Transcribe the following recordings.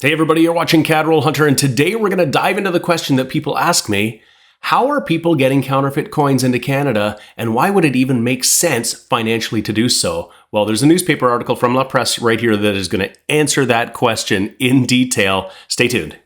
Hey everybody, you're watching Cadroll Hunter, and today we're going to dive into the question that people ask me. How are people getting counterfeit coins into Canada, and why would it even make sense financially to do so? Well, there's a newspaper article from La Presse right here that is going to answer that question in detail. Stay tuned.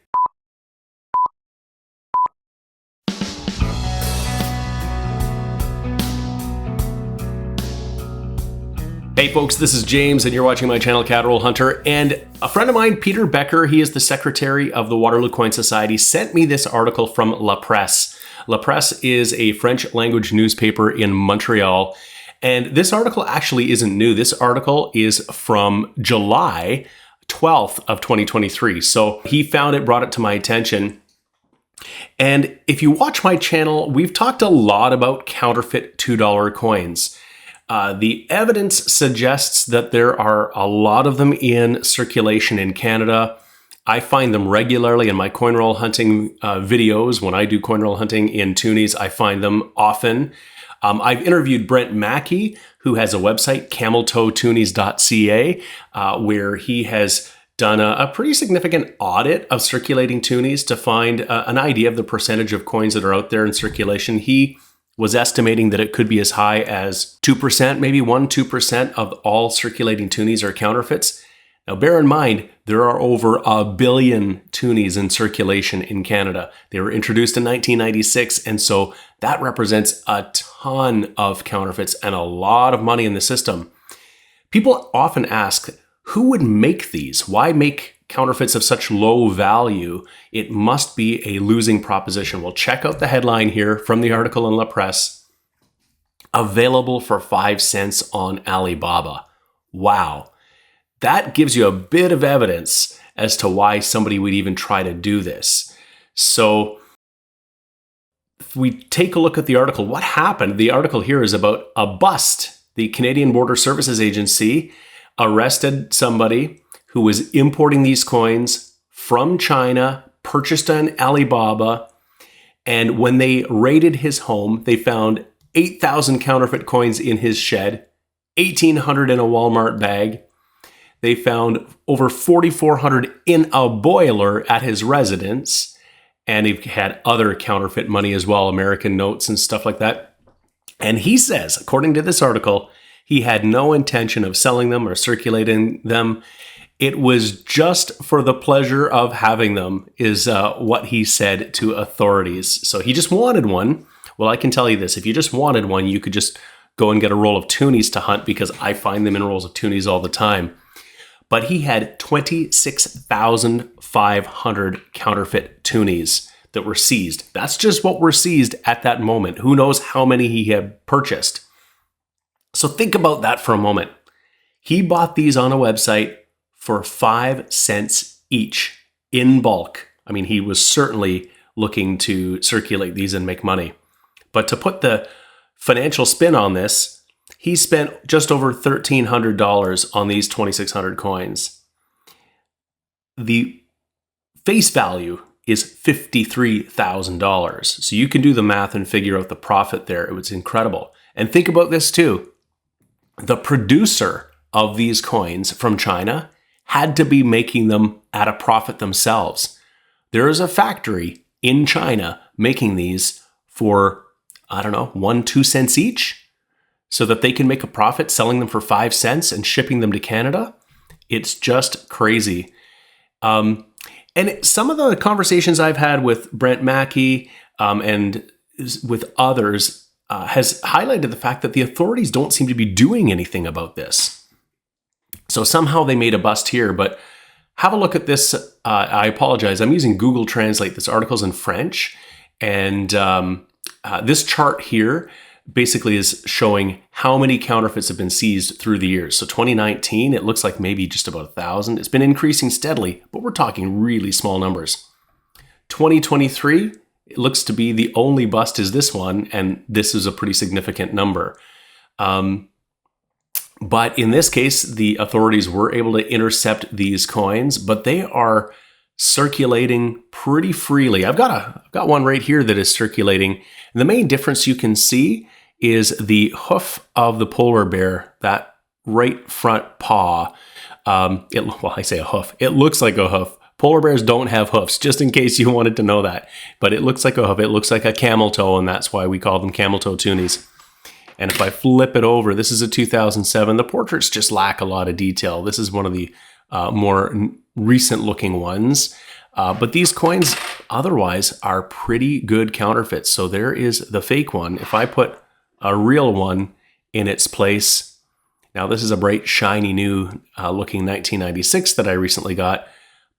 Hey folks, this is James and you're watching my channel Cadroll Hunter, and a friend of mine, Peter Becker, he is the secretary of the Waterloo Coin Society, sent me this article from La Presse. La Presse is a French language newspaper in Montreal, and this article actually isn't new. This article is from July 12th of 2023. So he found it, brought it to my attention. And if you watch my channel, we've talked a lot about counterfeit $2 coins. The evidence suggests that there are a lot of them in circulation in Canada. I find them regularly in my coin roll hunting videos. When I do coin roll hunting in Toonies, I find them often. I've interviewed Brent Mackey, who has a website, cameltoetoonies.ca, where he has done a pretty significant audit of circulating Toonies to find an idea of the percentage of coins that are out there in circulation. He was estimating that it could be as high as 2%, maybe 1-2% of all circulating Toonies are counterfeits. Now, bear in mind, there are over 1 billion Toonies in circulation in Canada. They were introduced in 1996, and so that represents a ton of counterfeits and a lot of money in the system. People often ask, who would make these? Why make counterfeits of such low value? It must be a losing proposition. Well, check out the headline here from the article in La Presse. Available for 5 cents on Alibaba. Wow. That gives you a bit of evidence as to why somebody would even try to do this. So if we take a look at the article, what happened? The article here is about a bust. The Canadian Border Services Agency arrested somebody who was importing these coins from China, purchased on Alibaba, and when they raided his home, they found 8,000 counterfeit coins in his shed, 1,800 in a Walmart bag. They found over 4,400 in a boiler at his residence, and he had other counterfeit money as well, American notes and stuff like that. And he says, according to this article, he had no intention of selling them or circulating them. It was just for the pleasure of having them, is what he said to authorities. So he just wanted one. Well, I can tell you this. If you just wanted one, you could just go and get a roll of Toonies to hunt, because I find them in rolls of Toonies all the time. But he had 26,500 counterfeit Toonies that were seized. That's just what were seized at that moment. Who knows how many he had purchased. So think about that for a moment. He bought these on a website for 5 cents each in bulk. I mean, he was certainly looking to circulate these and make money. But to put the financial spin on this, he spent just over $1,300 on these 2,600 coins. The face value is $53,000. So you can do the math and figure out the profit there. It was incredible. And think about this too. The producer of these coins from China had to be making them at a profit themselves. There is a factory in China making these for, 1-2 cents each, so that they can make a profit selling them for 5 cents and shipping them to Canada. It's just crazy. And some of the conversations I've had with Brent Mackey and with others has highlighted the fact that the authorities don't seem to be doing anything about this. So somehow they made a bust here, but have a look at this. I apologize. I'm using Google Translate. This article's in French. And this chart here basically is showing how many counterfeits have been seized through the years. So 2019, it looks like maybe just about 1,000. It's been increasing steadily, but we're talking really small numbers. 2023, it looks to be the only bust is this one, and this is a pretty significant number. But in this case, the authorities were able to intercept these coins, but they are circulating pretty freely. I've got one right here that is circulating. And the main difference you can see is the hoof of the polar bear, that right front paw. I say a hoof. It looks like a hoof. Polar bears don't have hoofs, just in case you wanted to know that. But it looks like a hoof. It looks like a camel toe, and that's why we call them camel toe toonies. And if I flip it over, this is a 2007. The portraits just lack a lot of detail. This is one of the more recent looking ones. But these coins otherwise are pretty good counterfeits. So there is the fake one. If I put a real one in its place, now this is a bright, shiny, new looking 1996 that I recently got,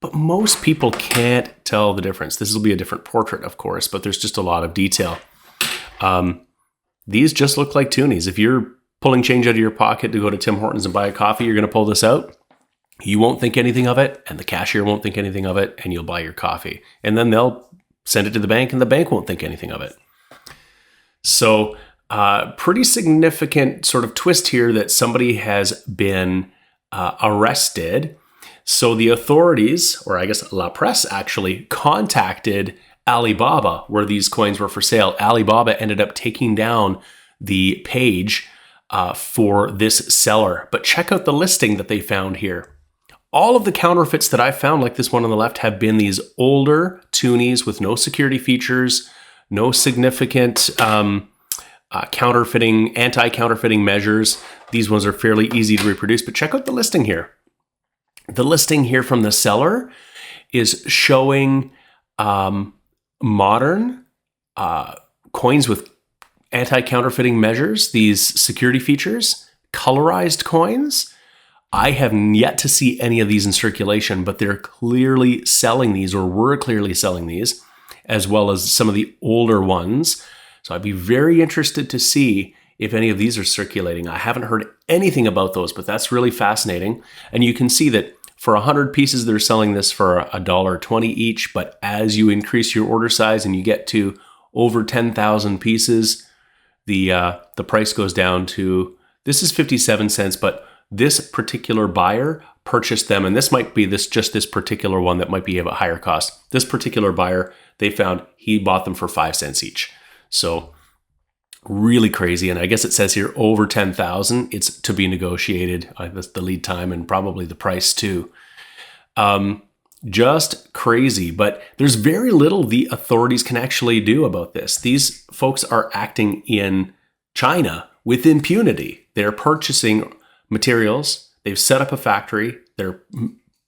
but most people can't tell the difference. This will be a different portrait, of course, but there's just a lot of detail. These just look like Toonies. If you're pulling change out of your pocket to go to Tim Hortons and buy a coffee, you're going to pull this out. You won't think anything of it, and the cashier won't think anything of it, and you'll buy your coffee. And then they'll send it to the bank, and the bank won't think anything of it. So pretty significant sort of twist here that somebody has been arrested. So the authorities, or I guess La Presse actually, contacted Alibaba where these coins were for sale. Alibaba ended up taking down the page for this seller. But check out the listing that they found here. All of the counterfeits that I found, like this one on the left, have been these older Toonies with no security features, no significant counterfeiting, anti-counterfeiting measures. These ones are fairly easy to reproduce, but check out the listing here. The listing here from the seller is showing modern coins with anti-counterfeiting measures, these security features, colorized coins. I have yet to see any of these in circulation, but they're clearly selling these, or were clearly selling these, as well as some of the older ones. So I'd be very interested to see if any of these are circulating. I haven't heard anything about those, but that's really fascinating. And you can see that for 100 pieces, they're selling this for $1.20 each. But as you increase your order size and you get to over 10,000 pieces, the price goes down to, this is 57 cents, but this particular buyer purchased them, and this might be just this particular one that might be of a higher cost. This particular buyer, they found he bought them for 5 cents each. So really crazy. And I guess it says here over 10,000. It's to be negotiated. That's the lead time and probably the price too. Just crazy. But there's very little the authorities can actually do about this. These folks are acting in China with impunity. They're purchasing materials. They've set up a factory. They're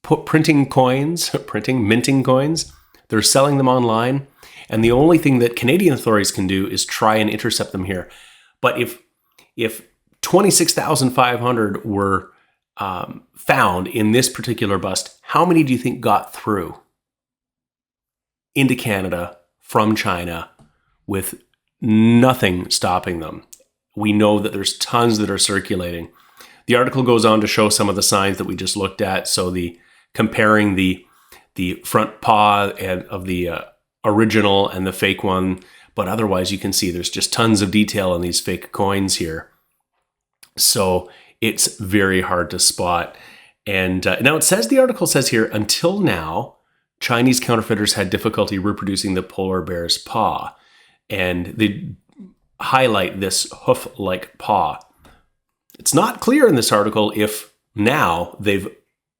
printing coins, minting coins. They're selling them online. And the only thing that Canadian authorities can do is try and intercept them here. But if 26,500 were found in this particular bust, how many do you think got through into Canada from China with nothing stopping them? We know that there's tons that are circulating. The article goes on to show some of the signs that we just looked at. So comparing the front paw of the original and the fake one, but otherwise you can see there's just tons of detail in these fake coins here. So it's very hard to spot. And now the article says here, until now, Chinese counterfeiters had difficulty reproducing the polar bear's paw. And they highlight this hoof-like paw. It's not clear in this article if now they've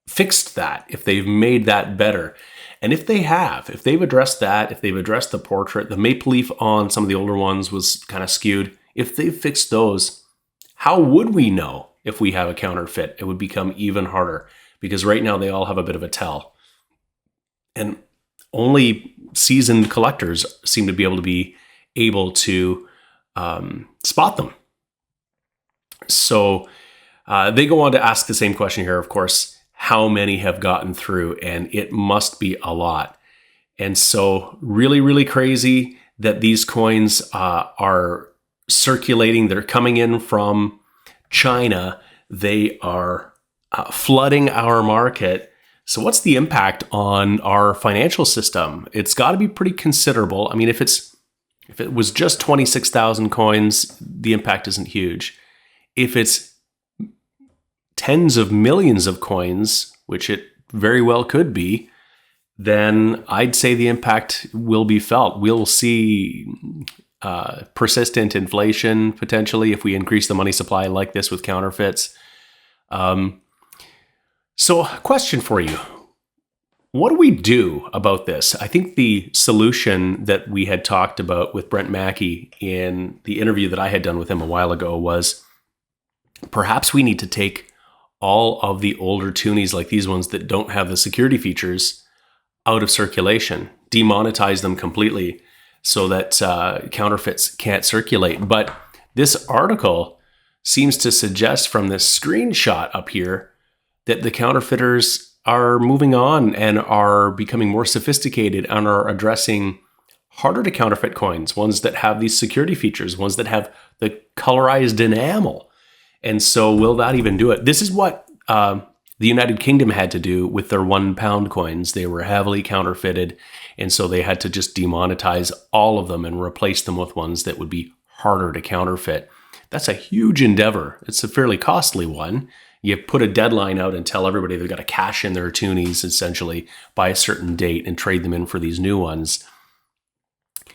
fixed that, if they've made that better. And if they have, if they've addressed that, if they've addressed the portrait, the maple leaf on some of the older ones was kind of skewed. If they've fixed those, how would we know if we have a counterfeit? It would become even harder because right now they all have a bit of a tell. And only seasoned collectors seem to be able to spot them. So they go on to ask the same question here, of course. How many have gotten through? And it must be a lot. And so really, really crazy that these coins are circulating. They're coming in from China. They are flooding our market. So what's the impact on our financial system? It's got to be pretty considerable. I mean, if it was just 26,000 coins, the impact isn't huge. If it's tens of millions of coins, which it very well could be, then I'd say the impact will be felt. We'll see persistent inflation potentially if we increase the money supply like this with counterfeits. So, question for you. what do we do about this? I think the solution that we had talked about with Brent Mackey in the interview that I had done with him a while ago was perhaps we need to take all of the older Toonies, like these ones that don't have the security features, out of circulation, demonetize them completely so that counterfeits can't circulate. But this article seems to suggest from this screenshot up here that the counterfeiters are moving on and are becoming more sophisticated and are addressing harder to counterfeit coins, ones that have these security features, ones that have the colorized enamel. And so will that even do it? This is what the United Kingdom had to do with their £1 coins. They were heavily counterfeited, and so they had to just demonetize all of them and replace them with ones that would be harder to counterfeit. That's a huge endeavor. It's a fairly costly one. You put a deadline out and tell everybody they've got to cash in their Toonies essentially by a certain date and trade them in for these new ones.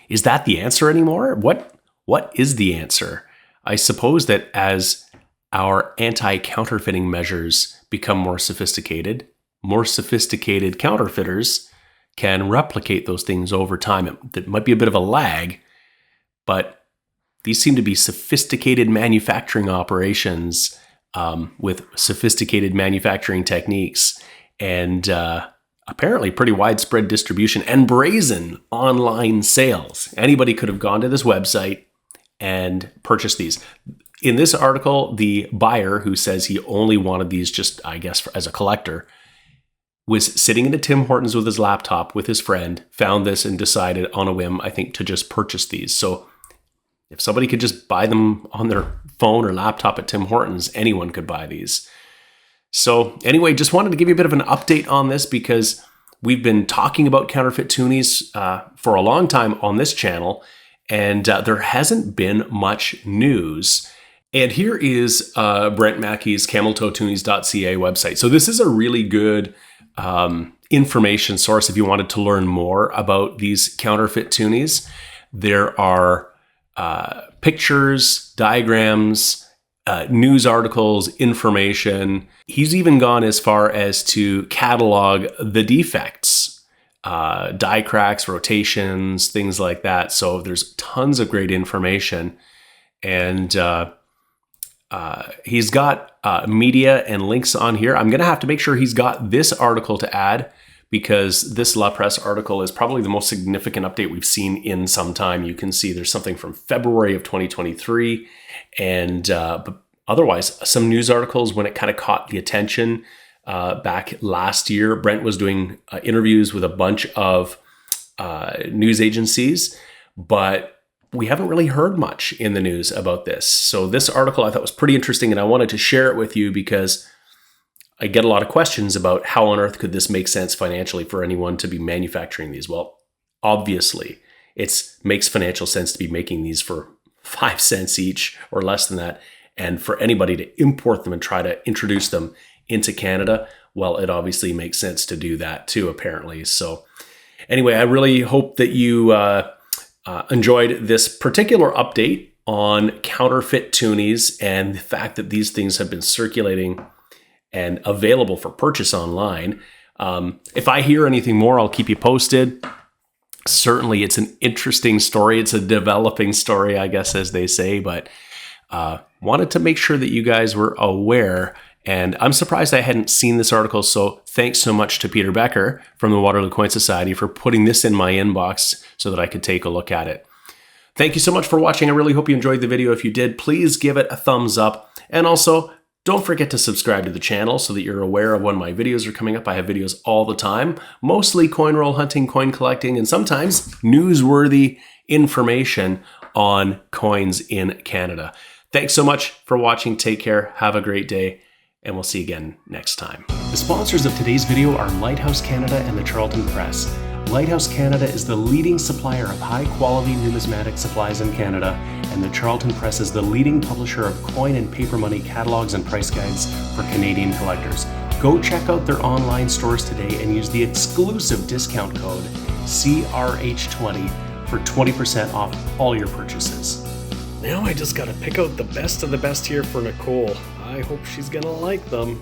Is that the answer anymore? What is the answer? I suppose that as our anti-counterfeiting measures become more sophisticated counterfeiters can replicate those things over time. It might be a bit of a lag, but these seem to be sophisticated manufacturing operations with sophisticated manufacturing techniques and apparently pretty widespread distribution and brazen online sales. Anybody could have gone to this website and purchased these. In this article, the buyer, who says he only wanted these just, I guess, as a collector, was sitting in a Tim Hortons with his laptop with his friend, found this and decided on a whim, I think, to just purchase these. So if somebody could just buy them on their phone or laptop at Tim Hortons, anyone could buy these. So anyway, just wanted to give you a bit of an update on this because we've been talking about counterfeit Toonies for a long time on this channel, and there hasn't been much news. And here is Brent Mackey's cameltoetoonies.ca website. So this is a really good information source if you wanted to learn more about these counterfeit Toonies. There are pictures, diagrams, news articles, information. He's even gone as far as to catalog the defects, die cracks, rotations, things like that. So there's tons of great information. And he's got media and links on here. I'm going to have to make sure he's got this article to add, because this La Presse article is probably the most significant update we've seen in some time. You can see there's something from February of 2023, and but otherwise some news articles when it kind of caught the attention back last year. Brent was doing interviews with a bunch of news agencies, but we haven't really heard much in the news about this. So this article I thought was pretty interesting, and I wanted to share it with you because I get a lot of questions about how on earth could this make sense financially for anyone to be manufacturing these. Well, obviously, it makes financial sense to be making these for 5 cents each or less than that. And for anybody to import them and try to introduce them into Canada, well, it obviously makes sense to do that too, apparently. So anyway, I really hope that you enjoyed this particular update on counterfeit Toonies and the fact that these things have been circulating and available for purchase online. If I hear anything more, I'll keep you posted. Certainly, it's an interesting story. It's a developing story, I guess, as they say, but wanted to make sure that you guys were aware. And I'm surprised I hadn't seen this article, so thanks so much to Peter Becker from the Waterloo Coin Society for putting this in my inbox so that I could take a look at it. Thank you so much for watching. I really hope you enjoyed the video. If you did, please give it a thumbs up. And also, don't forget to subscribe to the channel so that you're aware of when my videos are coming up. I have videos all the time, mostly coin roll hunting, coin collecting, and sometimes newsworthy information on coins in Canada. Thanks so much for watching. Take care. Have a great day, and we'll see you again next time. The sponsors of today's video are Lighthouse Canada and the Charlton Press. Lighthouse Canada is the leading supplier of high-quality numismatic supplies in Canada, and the Charlton Press is the leading publisher of coin and paper money catalogs and price guides for Canadian collectors. Go check out their online stores today and use the exclusive discount code CRH20 for 20% off all your purchases. Now I just gotta pick out the best of the best here for Nicole. I hope she's gonna like them.